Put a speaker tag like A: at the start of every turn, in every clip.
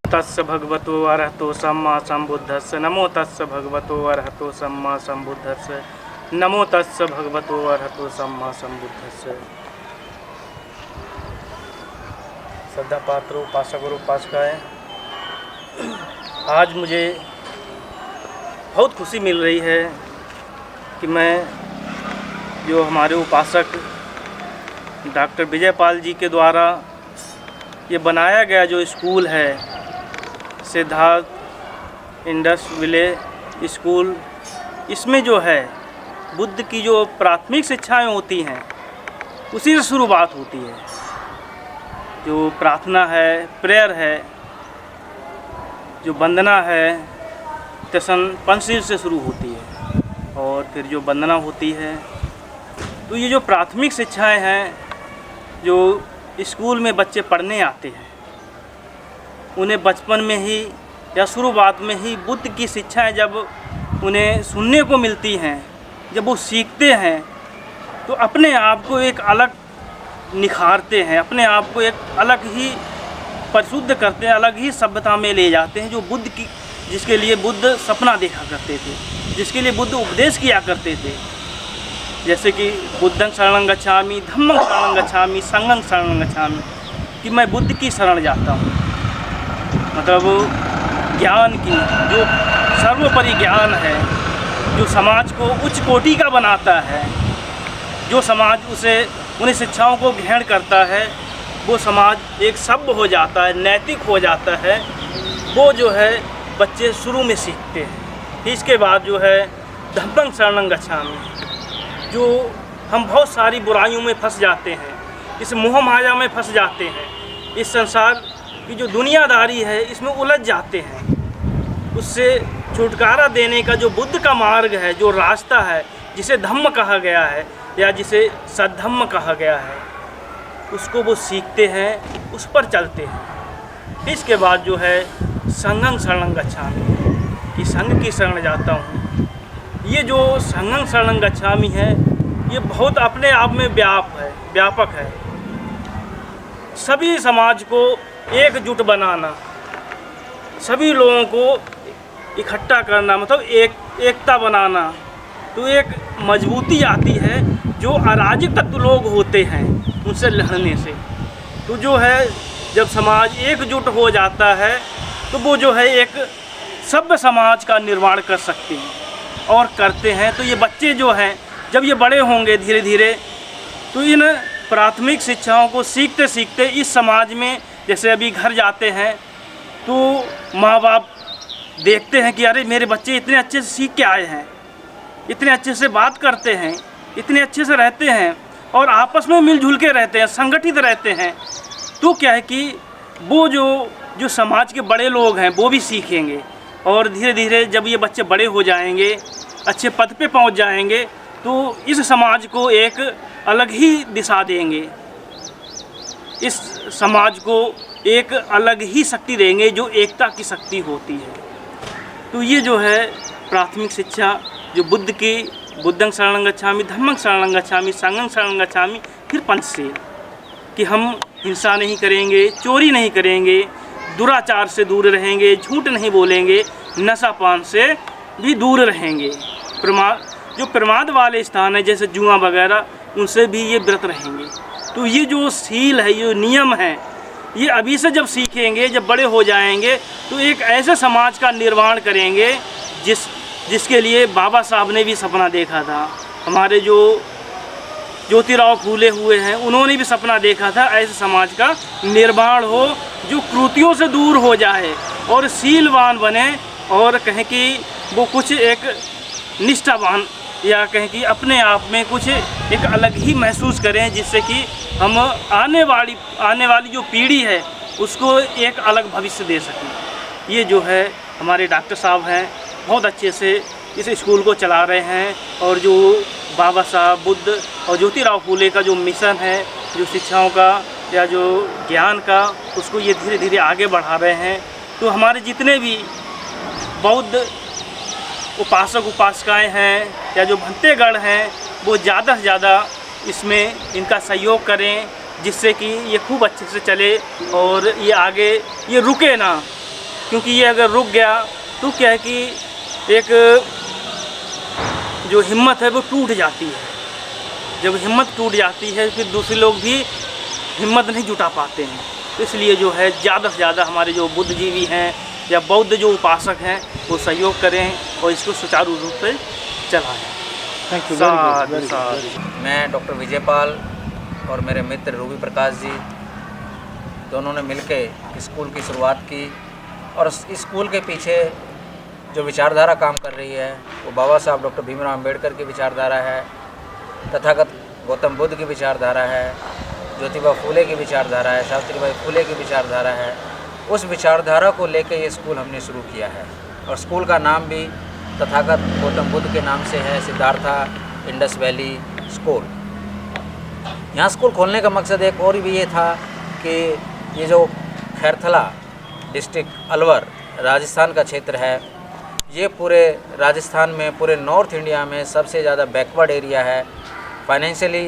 A: तस्य भगवतो अरहतो सम्मा सम्बुद्धस्य नमो तस्य भगवतो अरहतो सम्मा सम्बुद्धस्य नमो तस्य भगवतो अरहतो सम्मा सम्बुद्धस्य। श्रद्धा पात्रों, उपासक और उपासिकाएं, आज मुझे बहुत खुशी मिल रही है कि मैं जो हमारे उपासक डॉक्टर विजयपाल जी के द्वारा ये बनाया गया जो स्कूल है, सिद्धार्थ इंडस विलेज स्कूल, इसमें जो है बुद्ध की जो प्राथमिक शिक्षाएं होती हैं उसी से शुरुआत होती है। जो प्रार्थना है, प्रेयर है, जो वंदना है, त्यसन पंचशील से शुरू होती है और फिर जो वंदना होती है। तो ये जो प्राथमिक शिक्षाएं हैं जो स्कूल में बच्चे पढ़ने आते हैं, उन्हें बचपन में ही या शुरुआत में ही बुद्ध की शिक्षाएं जब उन्हें सुनने को मिलती हैं, जब वो सीखते हैं तो अपने आप को एक अलग निखारते हैं, अपने आप को एक अलग ही परिशुद्ध करते हैं, अलग ही सभ्यता में ले जाते हैं। जो बुद्ध की, जिसके लिए बुद्ध सपना देखा करते थे, जिसके लिए बुद्ध उपदेश किया करते थे, जैसे कि बुद्धं शरणं गच्छामि, धम्मं शरणं गच्छामि, संघं शरणं गच्छामि, कि मैं बुद्ध की शरण जाता हूँ। मतलब ज्ञान की जो सर्वोपरि ज्ञान है, जो समाज को उच्च कोटि का बनाता है, जो समाज उसे उन्हें शिक्षाओं को ग्रहण करता है, वो समाज एक सभ्य हो जाता है, नैतिक हो जाता है। वो जो है बच्चे शुरू में सीखते हैं। फिर इसके बाद जो है धम्मं शरणं गच्छामि, जो हम बहुत सारी बुराइयों में फंस जाते हैं, इस मोह माया में फंस जाते हैं, इस संसार की जो दुनियादारी है इसमें उलझ जाते हैं। उससे छुटकारा देने का जो बुद्ध का मार्ग है, जो रास्ता है, जिसे धम्म कहा गया है या जिसे सद्धम्म कहा गया है, उसको वो सीखते हैं, उस पर चलते हैं। इसके बाद जो है संघं शरणं गच्छामि, कि संघ की शरण जाता हूँ। ये जो संघं शरणं गच्छामि है, ये बहुत अपने आप में व्यापक है। सभी समाज को एकजुट बनाना, सभी लोगों को इकट्ठा करना, मतलब एकता बनाना, तो एक मजबूती आती है जो अराजक तत्व लोग होते हैं उनसे लड़ने से। तो जो है जब समाज एकजुट हो जाता है तो वो जो है एक सभ्य समाज का निर्माण कर सकते हैं और करते हैं। तो ये बच्चे जो हैं जब ये बड़े होंगे धीरे धीरे, तो इन प्राथमिक शिक्षाओं को सीखते सीखते इस समाज में, जैसे अभी घर जाते हैं तो माँ बाप देखते हैं कि अरे मेरे बच्चे इतने अच्छे से सीख के आए हैं, इतने अच्छे से बात करते हैं, इतने अच्छे से रहते हैं और आपस में मिलजुल के रहते हैं, संगठित रहते हैं। तो क्या है कि वो जो समाज के बड़े लोग हैं वो भी सीखेंगे और धीरे धीरे जब ये बच्चे बड़े हो जाएंगे, अच्छे पद पे पहुंच जाएंगे, तो इस समाज को एक अलग ही दिशा देंगे, इस समाज को एक अलग ही शक्ति देंगे जो एकता की शक्ति होती है। तो ये जो है प्राथमिक शिक्षा जो बुद्ध की, बुद्धं शरणं गच्छामि, धम्मं शरणं गच्छामि, संघं शरणं गच्छामि, फिर पंचशील, कि हम हिंसा नहीं करेंगे, चोरी नहीं करेंगे, दुराचार से दूर रहेंगे, झूठ नहीं बोलेंगे, नशा पान से भी दूर रहेंगे, जो प्रमाद वाले स्थान है जैसे जुआ वगैरह, उनसे भी ये व्रत रहेंगे। तो ये जो शील है, ये नियम है, ये अभी से जब सीखेंगे, जब बड़े हो जाएंगे तो एक ऐसे समाज का निर्माण करेंगे जिसके लिए बाबा साहब ने भी सपना देखा था। हमारे जो ज्योतिराव फूले हुए हैं, उन्होंने भी सपना देखा था ऐसे समाज का निर्माण हो जो कृतियों से दूर हो जाए और शीलवान बने, और कहें कि वो कुछ एक निष्ठावान, या कहें कि अपने आप में कुछ एक अलग ही महसूस करें, जिससे कि हम आने वाली जो पीढ़ी है उसको एक अलग भविष्य दे सकें। ये जो है हमारे डॉक्टर साहब हैं, बहुत अच्छे से इस स्कूल को चला रहे हैं और जो बाबा साहब बुद्ध और ज्योतिराव फूले का जो मिशन है, जो शिक्षाओं का या जो ज्ञान का, उसको ये धीरे धीरे आगे बढ़ा रहे हैं। तो हमारे जितने भी बौद्ध उपासक उपासिकाएं हैं या जो भंतेगण हैं, वो ज़्यादा से ज़्यादा इसमें इनका सहयोग करें, जिससे कि ये खूब अच्छे से चले और ये आगे ये रुके ना, क्योंकि ये अगर रुक गया तो क्या है कि एक जो हिम्मत है वो टूट जाती है। जब हिम्मत टूट जाती है फिर दूसरे लोग भी हिम्मत नहीं जुटा पाते हैं। तो इसलिए जो है ज़्यादा से ज़्यादा हमारे जो बुद्धिजीवी हैं या बौद्ध जो उपासक हैं वो सहयोग करें और इसको सुचारू रूप से चलाएं।
B: Thank you.
A: साधु साधु।
C: मैं डॉक्टर विजयपाल और मेरे मित्र रूबी प्रकाश जी दोनों ने मिलकर स्कूल की शुरुआत की और इस स्कूल के पीछे जो विचारधारा काम कर रही है वो बाबा साहब डॉक्टर भीमराव अम्बेडकर की विचारधारा है, तथागत गौतम बुद्ध की विचारधारा है, ज्योतिबा फूले की विचारधारा है, सावित्रीबाई फूले की विचारधारा है। उस विचारधारा को लेकर ये स्कूल हमने शुरू किया है और स्कूल का नाम भी तथागत गौतम बुद्ध के नाम से है, सिद्धार्था इंडस वैली स्कूल। यहाँ स्कूल खोलने का मकसद एक और भी ये था कि ये जो खैरथला डिस्ट्रिक्ट अलवर राजस्थान का क्षेत्र है, ये पूरे राजस्थान में, पूरे नॉर्थ इंडिया में सबसे ज़्यादा बैकवर्ड एरिया है। फाइनेंशियली,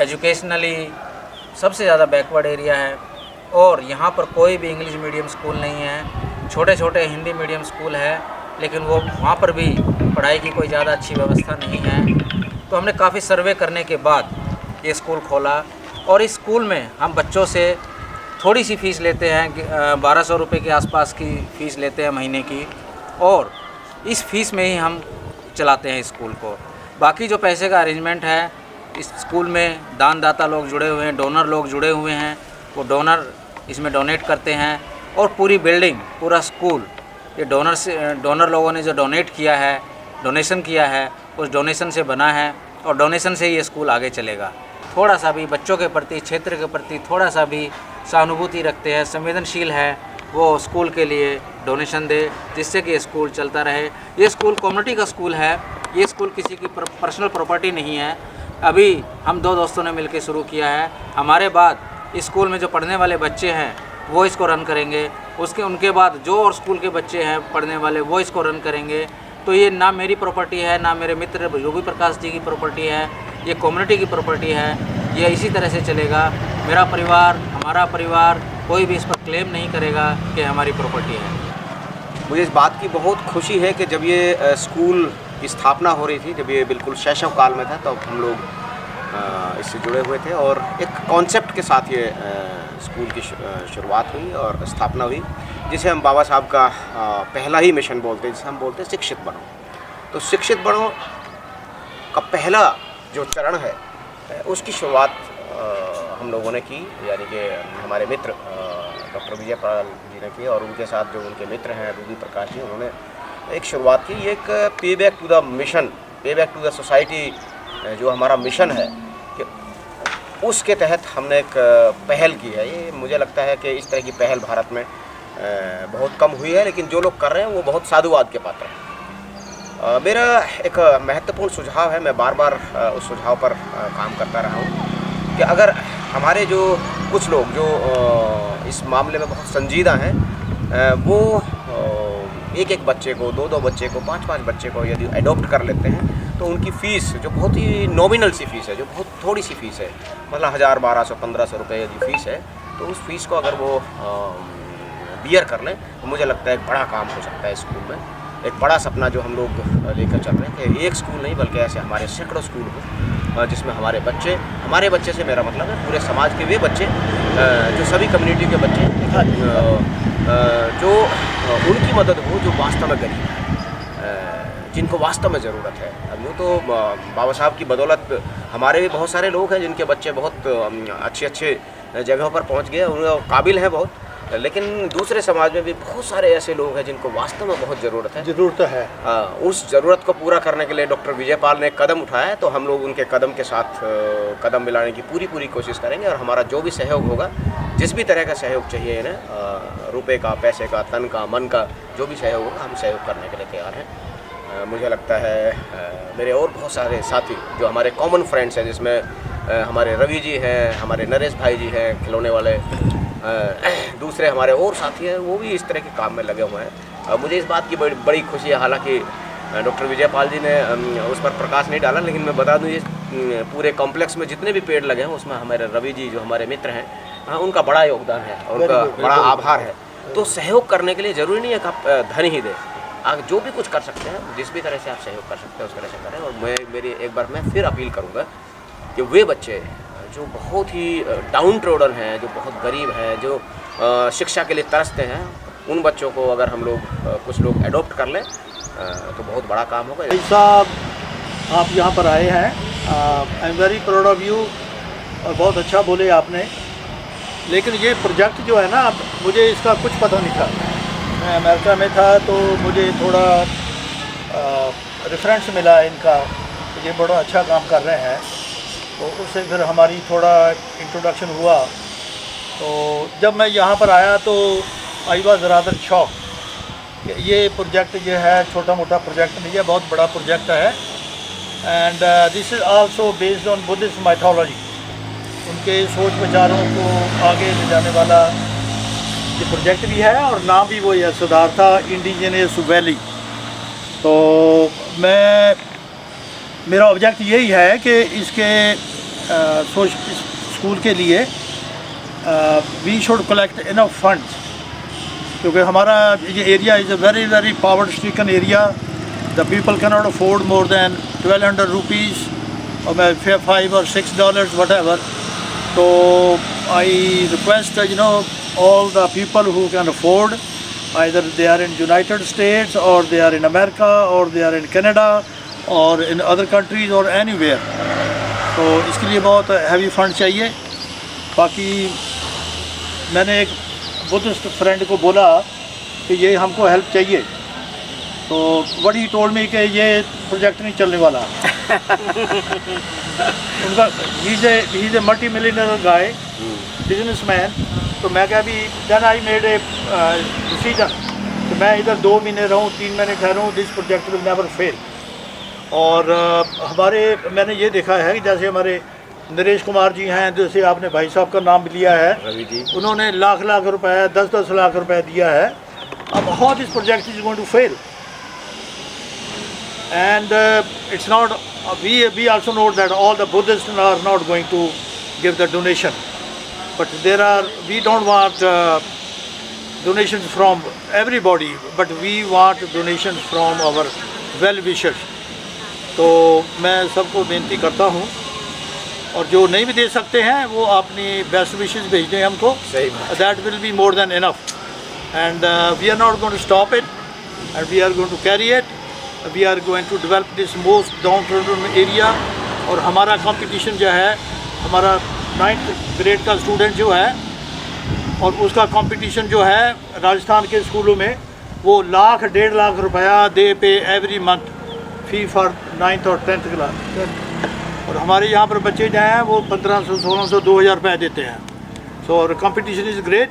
C: एजुकेशनली सबसे ज़्यादा बैकवर्ड एरिया है और यहाँ पर कोई भी इंग्लिश मीडियम स्कूल नहीं है। छोटे छोटे हिंदी मीडियम स्कूल है लेकिन वो वहाँ पर भी पढ़ाई की कोई ज़्यादा अच्छी व्यवस्था नहीं है। तो हमने काफ़ी सर्वे करने के बाद ये स्कूल खोला और इस स्कूल में हम बच्चों से थोड़ी सी फ़ीस लेते हैं, 1200 रुपये के आसपास की फ़ीस लेते हैं महीने की, और इस फीस में ही हम चलाते हैं स्कूल को। बाकी जो पैसे का अरेंजमेंट है, इस स्कूल में दानदाता लोग जुड़े हुए हैं, डोनर लोग जुड़े हुए हैं, वो डोनर इसमें डोनेट करते हैं और पूरी बिल्डिंग, पूरा स्कूल ये डोनर लोगों ने जो डोनेट किया है, डोनेशन किया है, उस डोनेशन से बना है और डोनेशन से ही ये स्कूल आगे चलेगा। थोड़ा सा भी बच्चों के प्रति, क्षेत्र के प्रति थोड़ा सा भी सहानुभूति रखते हैं, संवेदनशील है, वो स्कूल के लिए डोनेशन दे जिससे कि ये स्कूल चलता रहे। ये स्कूल कम्युनिटी का स्कूल है, ये स्कूल किसी की पर्सनल प्रॉपर्टी नहीं है। अभी हम 2 दोस्तों ने मिलकर शुरू किया है। हमारे बाद इस स्कूल में जो पढ़ने वाले बच्चे हैं वो इसको रन करेंगे, उनके बाद जो और स्कूल के बच्चे हैं पढ़ने वाले वो इसको रन करेंगे। तो ये ना मेरी प्रॉपर्टी है, ना मेरे मित्र रूबी प्रकाश जी की प्रॉपर्टी है, ये कम्युनिटी की प्रॉपर्टी है। ये इसी तरह से चलेगा। मेरा परिवार, हमारा परिवार, कोई भी इस पर क्लेम नहीं करेगा कि हमारी प्रॉपर्टी है।
B: मुझे इस बात की बहुत खुशी है कि जब ये स्कूल की स्थापना हो रही थी, जब ये बिल्कुल शैशव काल में था, तब हम लोग इससे जुड़े हुए थे और एक कॉन्सेप्ट के साथ ये स्कूल की शुरुआत हुई और स्थापना हुई, जिसे हम बाबा साहब का पहला ही मिशन बोलते हैं, जिसे हम बोलते हैं शिक्षित बनो। तो शिक्षित बनो का पहला जो चरण है उसकी शुरुआत हम लोगों ने की, यानी कि हमारे मित्र डॉक्टर विजयपाल जी ने की और उनके साथ जो उनके मित्र हैं रूबी प्रकाश जी, उन्होंने एक शुरुआत की। ये एक पे बैक टू द मिशन, पे बैक टू द सोसाइटी जो हमारा मिशन है, कि उसके तहत हमने एक पहल की है। ये मुझे लगता है कि इस तरह की पहल भारत में बहुत कम हुई है, लेकिन जो लोग कर रहे हैं वो बहुत साधुवाद के पात्र हैं। मेरा एक महत्वपूर्ण सुझाव है, मैं बार बार उस सुझाव पर काम करता रहा हूँ कि अगर हमारे जो कुछ लोग जो इस मामले में बहुत संजीदा हैं, वो एक एक बच्चे को, 2-2 बच्चे को, 5-5 बच्चे को यदि अडॉप्ट कर लेते हैं तो उनकी फ़ीस जो बहुत ही नॉमिनल सी फ़ीस है, जो बहुत थोड़ी सी फ़ीस है, मतलब 1000, 1200, 1500 रुपये यदि फ़ीस है, तो उस फीस को अगर वो बियर कर लें तो मुझे लगता है एक बड़ा काम हो सकता है स्कूल में। एक बड़ा सपना जो हम लोग लेकर चल रहे हैं कि एक स्कूल नहीं बल्कि ऐसे हमारे सैकड़ों स्कूल हो, जिसमें हमारे बच्चे से मेरा मतलब है पूरे समाज के वे बच्चे जो सभी कम्युनिटी के बच्चे, जो उनकी मदद हो जो वास्तव में गरीब है, जिनको वास्तव में ज़रूरत है। अब यूँ तो बाबा साहब की बदौलत हमारे भी बहुत सारे लोग हैं जिनके बच्चे बहुत अच्छे जगहों पर पहुंच गए, उन काबिल हैं बहुत, लेकिन दूसरे समाज में भी बहुत सारे ऐसे लोग हैं जिनको वास्तव में बहुत ज़रूरत है। उस ज़रूरत को पूरा करने के लिए डॉक्टर विजयपाल ने कदम उठाया, तो हम लोग उनके कदम के साथ कदम मिलाने की पूरी कोशिश करेंगे और हमारा जो भी सहयोग होगा, जिस भी तरह का सहयोग चाहिए इन्हें, रुपए का, पैसे का, तन का, मन का, जो भी सहयोग होगा हम सहयोग करने के लिए तैयार हैं। मुझे लगता है मेरे और बहुत सारे साथी जो हमारे कॉमन फ्रेंड्स हैं, जिसमें हमारे रवि जी हैं, हमारे नरेश भाई जी हैं खिलौने वाले, दूसरे हमारे और साथी हैं, वो भी इस तरह के काम में लगे हुए हैं। मुझे इस बात की बड़ी खुशी है, हालांकि डॉक्टर विजयपाल जी ने उस पर प्रकाश नहीं डाला, लेकिन मैं बता दूं ये पूरे कॉम्प्लेक्स में जितने भी पेड़ लगे हैं उसमें हमारे रवि जी जो हमारे मित्र हैं, उनका बड़ा योगदान है और उनका बड़ा आभार है। तो सहयोग करने के लिए ज़रूरी नहीं है कि आप धन ही दें, आप जो भी कुछ कर सकते हैं, जिस भी तरह से आप सहयोग कर सकते हैं उस तरह से करें। और मेरी एक बार मैं फिर अपील करूँगा कि वे बच्चे जो बहुत ही डाउन ट्रोडन हैं, जो बहुत गरीब हैं, जो शिक्षा के लिए तरसते हैं, उन बच्चों को अगर हम लोग कुछ लोग एडॉप्ट कर लें तो बहुत बड़ा काम होगा।
D: भाई साहब, आप यहाँ पर आए हैं, I am very proud of you, और बहुत अच्छा बोले आपने। लेकिन ये प्रोजेक्ट जो है ना, मुझे इसका कुछ पता नहीं था। मैं अमेरिका में था तो मुझे थोड़ा रेफरेंस मिला इनका, ये बड़ा अच्छा काम कर रहे हैं, तो उससे फिर हमारी थोड़ा इंट्रोडक्शन हुआ। तो जब मैं यहाँ पर आया तो आई वॉज रादर शॉक। ये प्रोजेक्ट जो है छोटा मोटा प्रोजेक्ट नहीं है, बहुत बड़ा प्रोजेक्ट है। And this is also based on Buddhist mythology, उनके सोच विचारों को आगे ले जाने वाला ये प्रोजेक्ट भी है, और नाम भी वही है, सिद्धार्था इंडिजिनस वैली। तो मेरा ऑब्जेक्ट यही है कि इसके स्कूल के लिए we should collect enough funds, क्योंकि हमारा ये area is a very very poverty stricken area. The people can not afford more than 1200 rupees और $5 or $6 वट एवर। तो I request all the people who can afford, either they are in United States or they are in America or they are in Canada or in other countries or anywhere, तो इसके लिए बहुत heavy fund चाहिए। बाकी मैंने एक Buddhist friend को बोला कि ये हमको हेल्प चाहिए, तो व्हाट ही टोल्ड मी कि ये प्रोजेक्ट नहीं चलने वाला। उनका ही is a multi millionaire guy, businessman. तो मैं क्या, अभी then I made a decision कि मैं इधर 2 महीने रहूँ, 3 महीने ठहरूँ, this project will never fail. और मैंने ये देखा है कि जैसे हमारे नरेश कुमार जी हैं, जैसे आपने भाई साहब का नाम लिया है,
B: रवि जी,
D: उन्होंने लाख रुपए, 10 लाख रुपए दिया है। अब how this project is going to fail, and it's not, we also know that all the Buddhists are not going to give the donation, but we don't want donations from everybody, but we want donations from our well wishers। तो मैं सबको बेनती करता हूँ, और जो नहीं भी दे सकते हैं वो अपनी बेस्ट विशेस भेज दें हमको,
B: सही बात।
D: That will be more than enough, and we are not going to stop it, and we are going to carry it, we are going to develop this most downtrodden area. और हमारा competition जो है, हमारा 9th grade का student जो है, और उसका कंपटीशन जो है राजस्थान के स्कूलों में, वो लाख 1.5 लाख रुपया दे पे every month fee for 9th और 10th क्लास। और हमारे यहाँ पर बच्चे जो हैं वो 1500, 1600, 2000 रुपये देते हैं। सो और competition is great,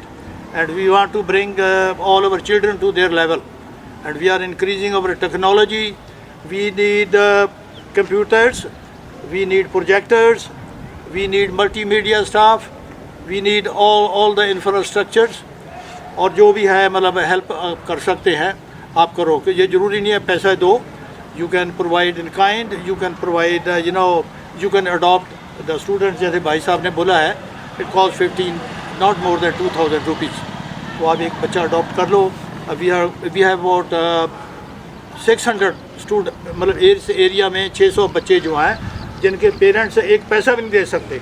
D: and we want to bring all our children to their level, and we are increasing our technology. We need computers, we need projectors, we need multimedia staff, we need all the infrastructures। और जो भी है मतलब help कर सकते हैं आप करो, कि ये ज़रूरी नहीं है पैसा दो, you can provide in kind, you can provide you can adopt the students, जैसे भाई साहब ने बोला है, it costs 15, not more than 2000 rupees। तो आप एक बच्चा अडॉप्ट कर लो। we have about 600 स्टूडेंट, मतलब इस एरिया में 600 बच्चे जो हैं जिनके पेरेंट्स एक पैसा भी नहीं दे सकते।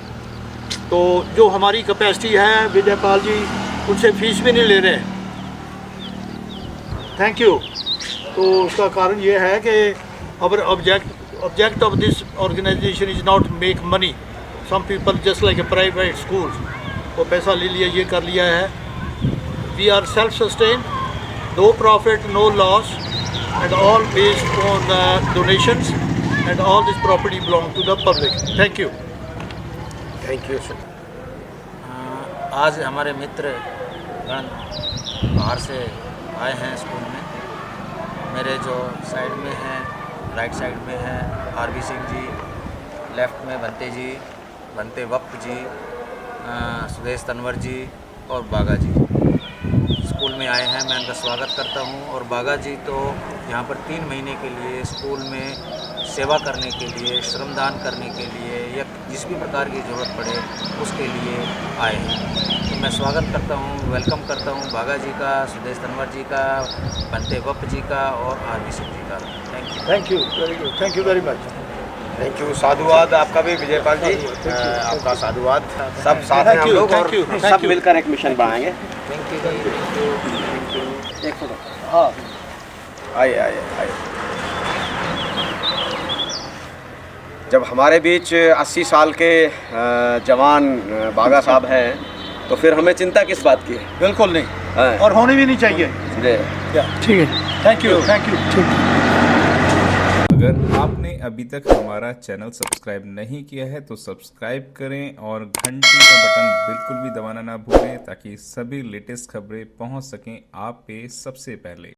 D: तो जो हमारी कैपेसिटी है, विजयपाल जी उनसे फीस भी नहीं ले रहे। Thank you. तो उसका कारण ये है कि our object of this organization is not make money। some people just like a private schools, वो पैसा ले लिया, ये कर लिया है। we are self-sustained, no profit, no loss, and all based on donations, and all this property belong to the public। Thank you।
B: Thank you sir.
C: आज हमारे मित्र गण बाहर से आए हैं स्कूल में। मेरे जो साइड में हैं, राइट साइड में हैं आरबी सिंह जी, लेफ़्ट में बनते वक्त जी, सुदेश तनवर जी और बागा जी स्कूल में आए हैं। मैं उनका स्वागत करता हूं। और बागा जी तो यहाँ पर 3 महीने के लिए स्कूल में सेवा करने के लिए, श्रमदान करने के लिए, या जिस भी प्रकार की ज़रूरत पड़े उसके लिए आए हैं। तो मैं स्वागत करता हूँ, वेलकम करता हूँ बागा जी का, सुदेश तनवर जी का, बनते वप जी का और आरबी सिंह जी का। Thank you.
D: Very good, thank you very much.
B: Thank you, साधुवाद आपका भी विजयपाल जी, आपका साधुवाद। सब साथ हैं हम लोग और सब मिलकर एक मिशन बनाएंगे।
C: Thank you ji, thank you.
B: एक फोटो, हाँ आइए आइए आइए। जब हमारे बीच 80 साल के जवान बागा साहब हैं तो फिर हमें चिंता किस बात की है?
D: बिल्कुल नहीं,
B: हाँ।
D: और होनी भी नहीं चाहिए।
B: जी
D: ठीक है, थैंक यू, थैंक यू।
E: अगर आपने अभी तक हमारा चैनल सब्सक्राइब नहीं किया है तो सब्सक्राइब करें और घंटी का बटन बिल्कुल भी दबाना ना भूलें ताकि सभी लेटेस्ट खबरें पहुंच सकें आप पे सबसे पहले।